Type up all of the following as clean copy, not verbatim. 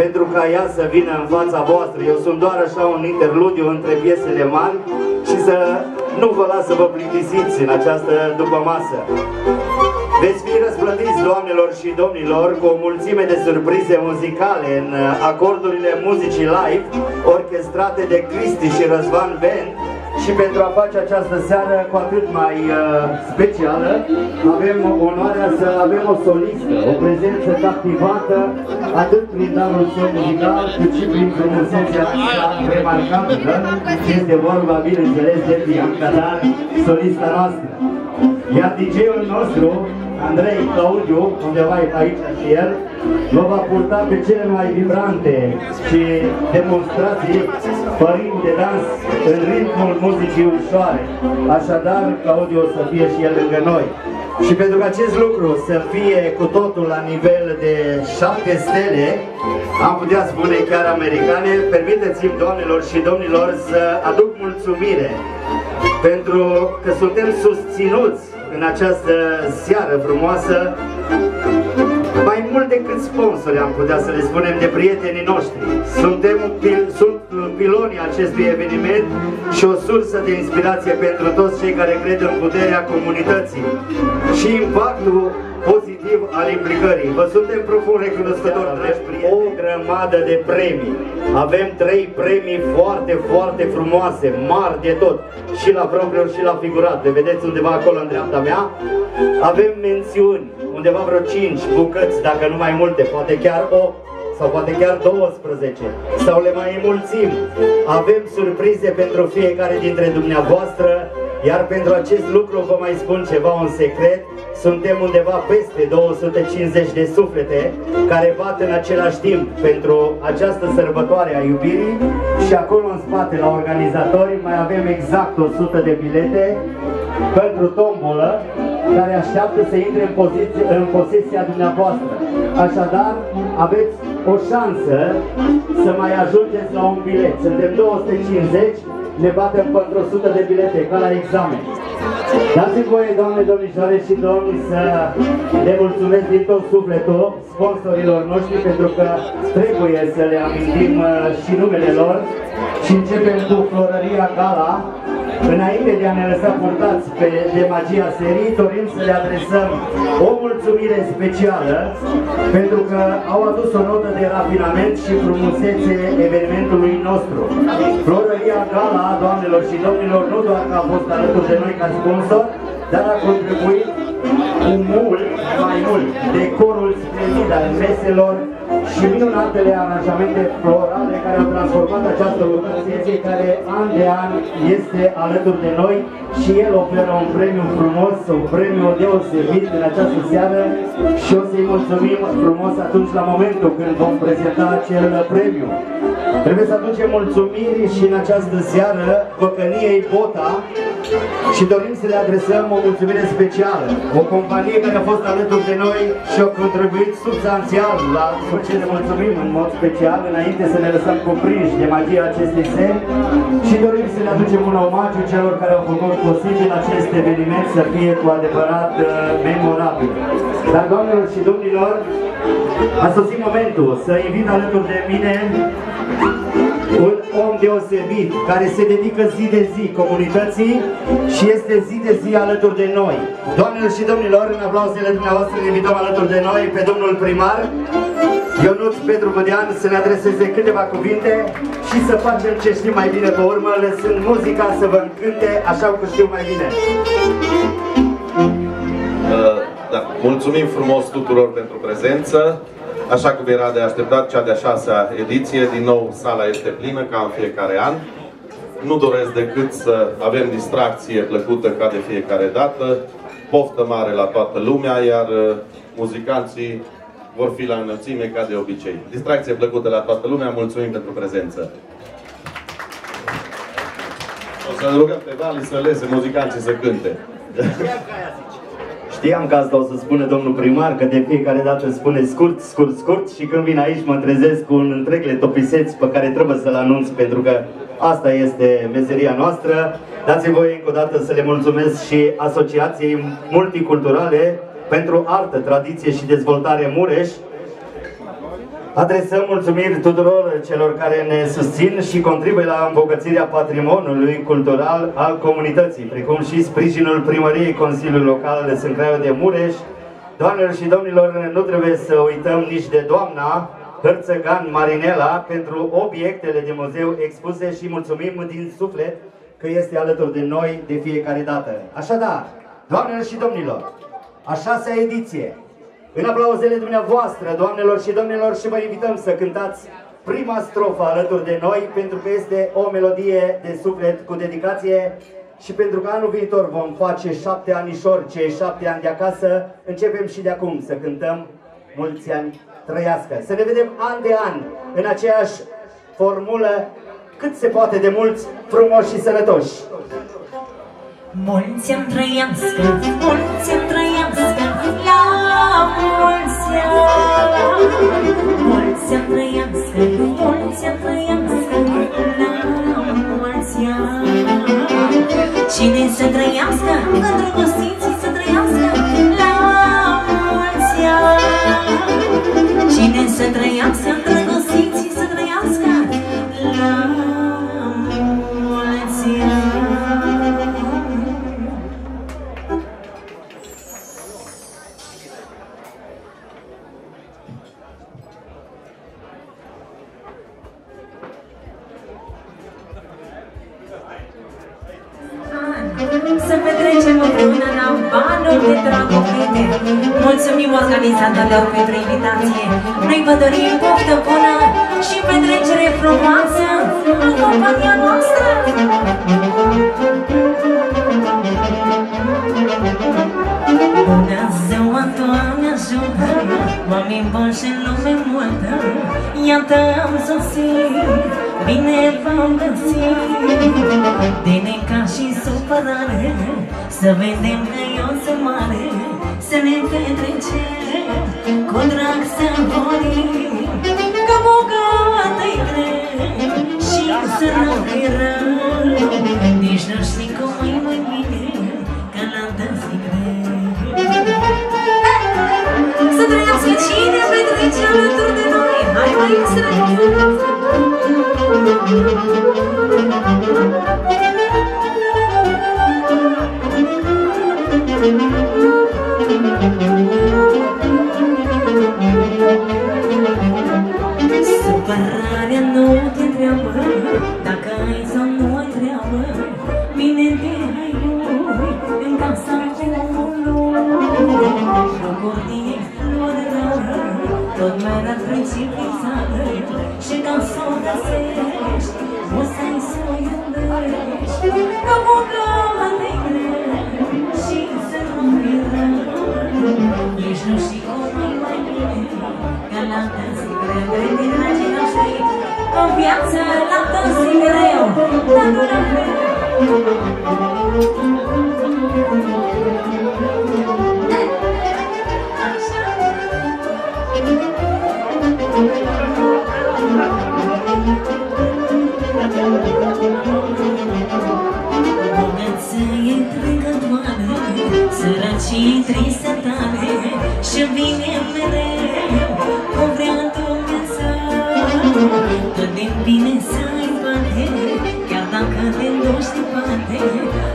pentru ca ea să vină în fața voastră. Eu sunt doar așa un interludiu între piesele mari și să nu vă las să vă plictisiți în această dupămasă. Veți fi răsplătiți, doamnelor și domnilor, cu o mulțime de surprize muzicale în acordurile muzicii live, orchestrate de Cristi și Răzvan Band. Și pentru a face această seară cu atât mai specială, avem onoarea să avem o solistă, o prezență captivată, atât prin darul său muzical, cât și prin frumusețea sa remarcabilă. Este vorba, bineînțeles, de Bianca Dar, solista noastră. Iar DJ-ul nostru, Andrei Claudiu, undeva e aici și el, vă va purta pe cele mai vibrante și demonstrații părinți de dans în ritmul muzicii ușoare. Așadar, Claudiu o să fie și el lângă noi. Și pentru că acest lucru să fie cu totul la nivel de 7 stele, am putea spune chiar americane, permiteți-mi, doamnelor și domnilor, să aduc mulțumire pentru că suntem susținuți în această seară frumoasă, mai mult decât sponsori, am putea să le spunem, de prietenii noștri. Sunt pilonii acestui eveniment și o sursă de inspirație pentru toți cei care cred în puterea comunității și impactul pozitiv al implicării. Vă suntem profund recunoscători, dragi prieteni. O grămadă de premii. Avem 3 premii foarte, foarte frumoase, mari de tot, și la propriu și la figurat. Le vedeți undeva acolo în dreapta mea. Avem mențiuni, undeva vreo 5 bucăți, dacă nu mai multe, poate chiar 8 sau poate chiar 12, sau le mai înmulțim. Avem surprize pentru fiecare dintre dumneavoastră, iar pentru acest lucru vă mai spun ceva, un secret. Suntem undeva peste 250 de suflete care bat în același timp pentru această sărbătoare a iubirii și acolo în spate, la organizatori, mai avem exact 100 de bilete pentru tombolă care așteaptă să intre în posesia dumneavoastră. Așadar, aveți o șansă să mai ajungeți la un bilet. Suntem 250, ne batem pentru 100 de bilete, ca la examen. Dați-mi voie, doamne, domnișoare și domni, să le mulțumesc din tot sufletul sponsorilor noștri, pentru că trebuie să le amintim și numele lor. Și începem cu Florăria Gala. Înainte de a ne lăsa purtați de magia serii, dorim să le adresăm o mulțumire specială pentru că au adus o notă de rafinament și frumusețe evenimentului nostru. Florăria Gala, doamnelor și domnilor, nu doar că a fost alături de noi ca sponsor, dar a contribuit cu mult, mai mult, decorul splendid al meselor și minunatele aranjamente florale care au transformat această locație, care an de an este alături de noi și el oferă un premiu frumos, un premiu deosebit în această seară și o să-i mulțumim frumos atunci la momentul când vom prezenta acel premiu. Trebuie să aducem mulțumiri și în această seară Făcăniei Bota și dorim să le adresăm o mulțumire specială. O companie care a fost alături de noi și a contribuit substanțial la ce le mulțumim în mod special, înainte să ne lăsăm cuprinși de magia acestei seri, și dorim să le aducem un omagiu celor care au făcut posibil acest eveniment să fie cu adevărat memorabil. Dar, doamnelor și domnilor, a sosit momentul să invit alături de mine un om deosebit care se dedică zi de zi comunității și este zi de zi alături de noi. Doamnelor și domnilor, în aplauzele dumneavoastră ne invităm alături de noi pe domnul primar Ionuț Petru Bădean să ne adreseze câteva cuvinte și să facem ce știm mai bine pe urmă, lăsând muzica să vă încânte așa cum știu mai bine. Da, mulțumim frumos tuturor pentru prezență. Așa cum era de așteptat, cea de-a 6-a ediție, din nou sala este plină ca în fiecare an. Nu doresc decât să avem distracție plăcută ca de fiecare dată, poftă mare la toată lumea, iar muzicanții vor fi la înălțime ca de obicei. Distracție plăcută la toată lumea, mulțumim pentru prezență. O să rugăm pe Vali să lese muzicanții să cânte. Știam că asta o să spune domnul primar, că de fiecare dată spune scurt, scurt, scurt și când vin aici mă trezesc cu un întreg letopiseț pe care trebuie să-l anunț, pentru că asta este meseria noastră. Dați-mi voie încă o dată să le mulțumesc și Asociației Multiculturale pentru Artă, Tradiție și Dezvoltare Mureș, Adresăm mulțumiri tuturor celor care ne susțin și contribuie la îmbogățirea patrimoniului cultural al comunității, precum și sprijinul Primăriei Consiliului Local de Sâncraiu de Mureș. Doamnelor și domnilor, nu trebuie să uităm nici de doamna Hărțăgan Marinela pentru obiectele de muzeu expuse și mulțumim din suflet că este alături de noi de fiecare dată. Așadar, doamnelor și domnilor, a 6-a ediție, în aplauzele dumneavoastră, doamnelor și domnilor, și vă invităm să cântați prima strofă alături de noi, pentru că este o melodie de suflet cu dedicație și pentru că anul viitor vom face 7 anișori, cei 7 ani de acasă, începem și de acum să cântăm mulți ani trăiască. Să ne vedem an de an în aceeași formulă, cât se poate de mulți, frumoși și sănătoși. Mulți ani trăiască, mulți ani trăiască, la mulți ani. Mulți ani trăiască, mulți ani trăiască, la mulți ani. Cine să trăiască, îndrăgostiții să trăiască, la mulți ani. Cine să trăiască, îndrăgostiții să trăiască, la mulți ani. Să petrecem împreună la banul de dragoste. Mulțumim organizatorilor pentru invitație. Noi vă dorim poftă bună și petrecere frumoasă în compania noastră. Bună ziua, Doamne ajută, oameni buni și lume multă. Iată-am sosit, bine v-am găsit. De neca și supărare, să vedem că eu sunt mare, să ne petrecem, cu drag să vorim, că bogată-i greu și sărac-i rău. Nici nu știi cum e mai bine, că la dă-ți greu. Să trăiască cine petrece alături de noi. Hai mai străini. Supărarea nu te treabă, dacă ai sau nu ai treabă, bine te ai lui în casa omului. Bucurie, floră, tot mai la precipitată, și ca să o găsești, o să-i să o iubești. Că bogată-i greu și să nu-i rău, ești nu știi cum e mai bine, că la tăzi greu. Din dragii noștri, în viață la tăzi greu, dar nu la fel. Bogăție trecătoare, sărăcie tristă tare, și vine mereu cum vrea Dumnezeu. Că din bine să-i bate, chiar dacă te duci departe,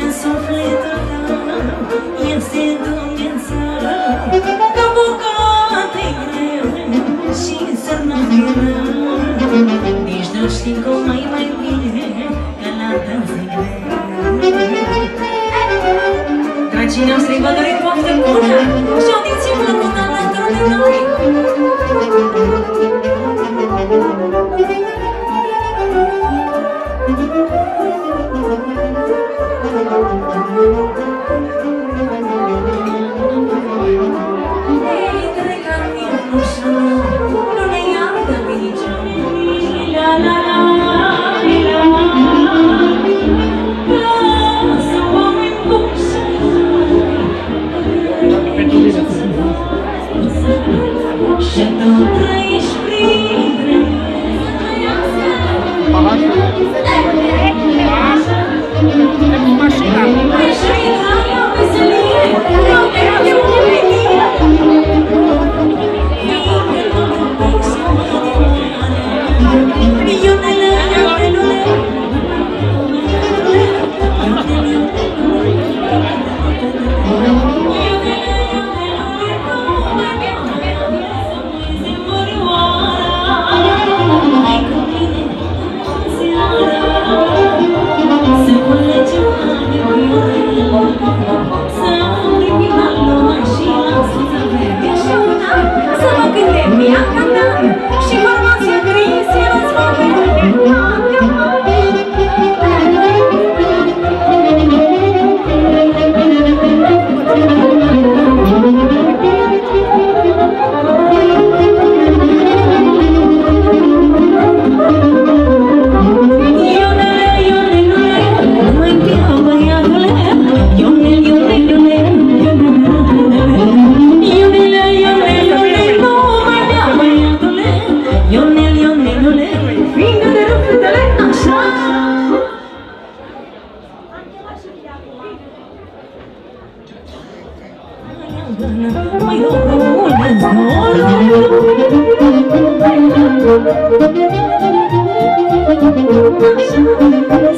în sufletul tău este Dumnezeu. Că bogat-i greu și sărnac-i rău, nici nu știi cum e mai bine, că la tău-i greu. Dragii noștri, vă dorim poftă bună și o audiție plăcută alături de noi. Ei, trec ani în ușă, nu ne iartă pe niciun. La la la la lasă oameni buni și tu trăiești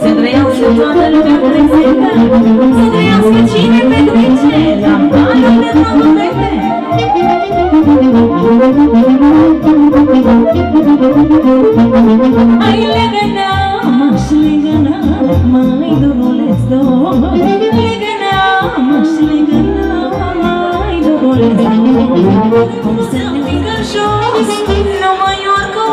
Să trăiască toată lumea prezentă, să trăiască cine petrece la bani de trompete. Ai legăna-mă și legăna-mă, mai dorulesc dor. Legăna-mă și legăna-mă, mai dorulesc dor. Cum să ne pică jos, nu mai urcă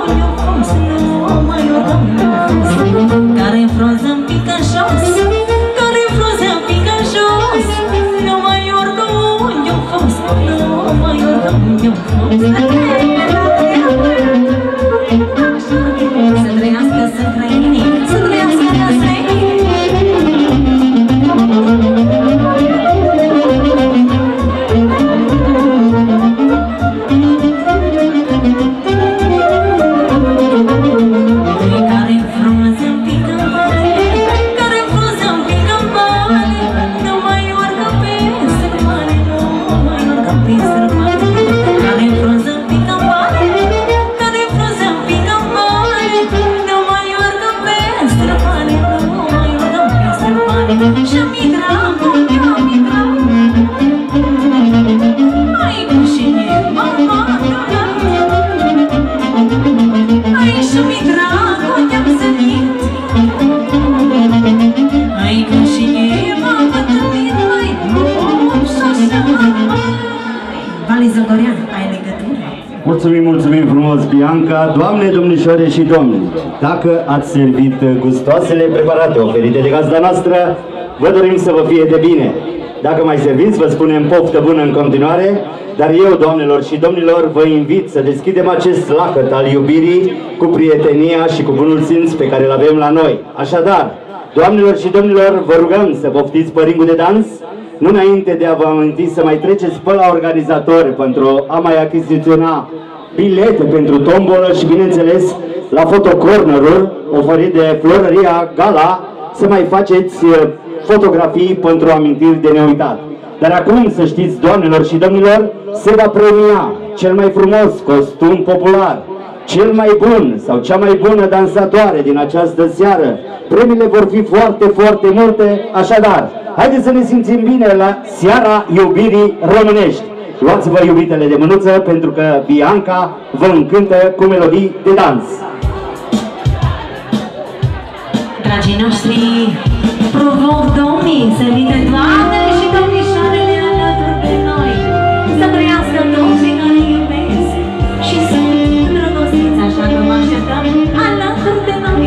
unul frumos, nu mai urcă unul frumos. Care-n frunză-mi pică jos, care-n frunză-mi pică jos, nu mai urcă unul frumos, nu mai urcă unul frumos. Să trăiască străinii, să trăiască străinii. Care-n frunză-mi pică-n mare, care-n frunză-mi pică-n mare, nu mai urcă pe strămare, nu mai urcă pe strămare. Care-n frunză-mi pică-n mare, care-n frunză-mi pică-n mare, nu mai urcă pe strămare, nu mai urcă pe strămare. Și-mi dragul, mi-mi dragul, ai cușine, mama, ai și-mi dragul, i-am zărit. Ai cușine, m-am bătălit, mai și-așa. Vali Zăgorean, ai legătură? Mulțumim, mulțumim frumos, Bianca. Doamne, domnișoare și domni, dacă ați servit gustoasele preparate oferite de gazda noastră, vă dorim să vă fie de bine. Dacă mai serviți, vă spunem poftă bună în continuare, dar eu, doamnelor și domnilor, vă invit să deschidem acest lacăt al iubirii cu prietenia și cu bunul simț pe care îl avem la noi. Așadar, doamnelor și domnilor, vă rugăm să poftiți păringul de dans, nu înainte de a vă aminti să mai treceți pe la organizatori pentru a mai achiziționa bilete pentru tombolă și, bineînțeles, la fotocornerul oferit de Florăria Gala, să mai faceți fotografii pentru amintiri de neuitat. Dar acum, să știți, doamnelor și domnilor, se va premia cel mai frumos costum popular, cel mai bun sau cea mai bună dansatoare din această seară. Premiile vor fi foarte, foarte multe, așadar, haideți să ne simțim bine la seara iubirii românești. Luați-vă iubitele de mânuță, pentru că Bianca vă încântă cu melodii de dans. Dragii noștri, provoc domnii să vină toatele și domnișoarele alături de noi, să trăiască toți cei care iubesc și sunt îndrăgostiți, așa că vă așteptăm alături de noi.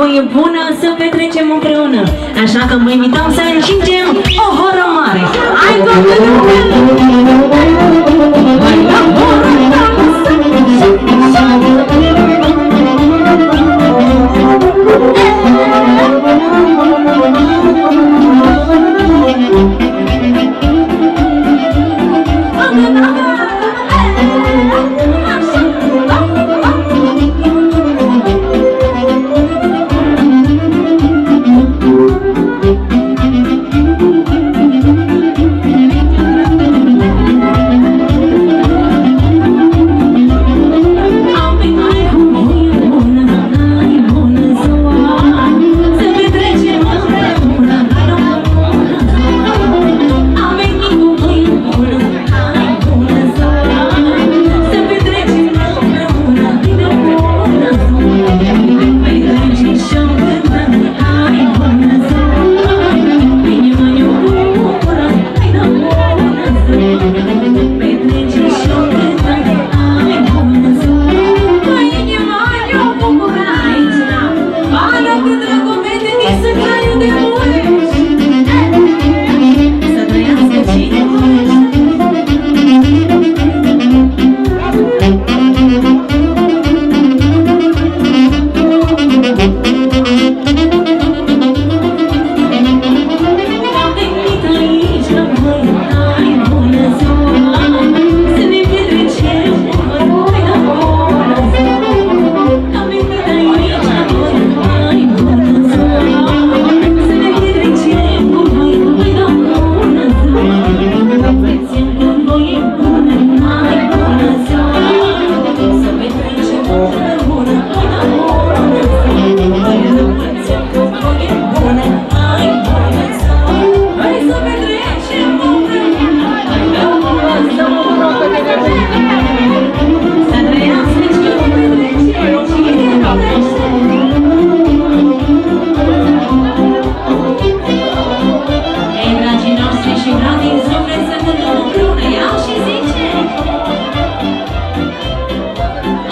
voie bună să petrecem împreună. Așa că vă invităm să încingem o horă mare. Hai toată lumea! Hai la horă!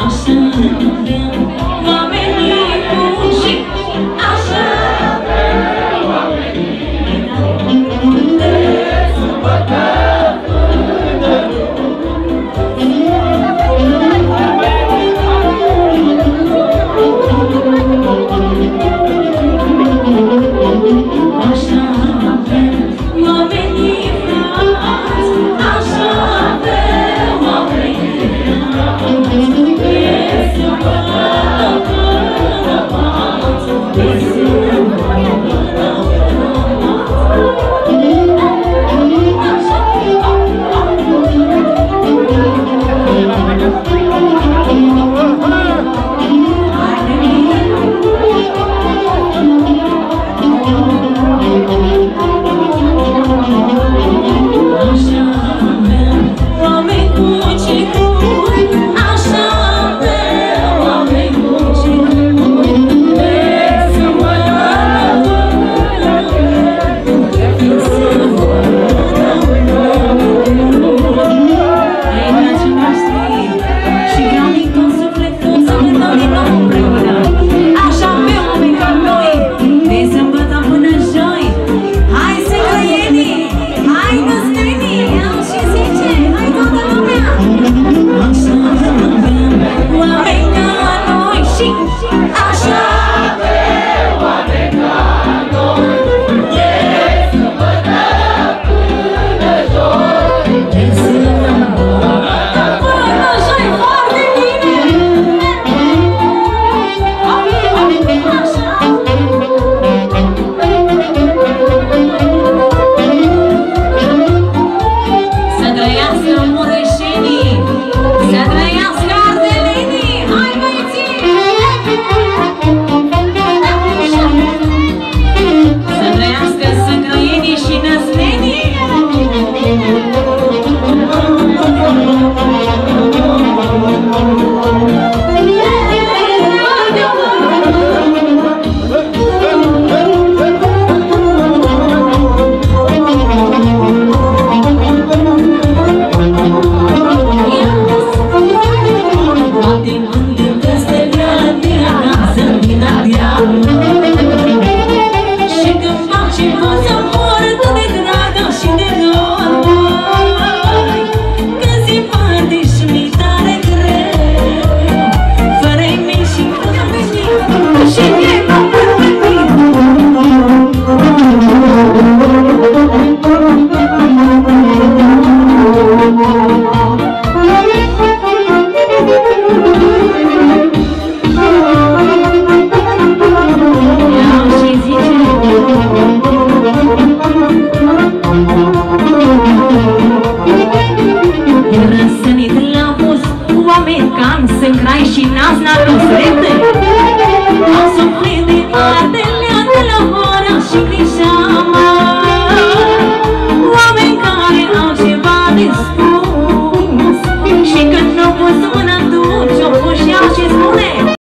Așa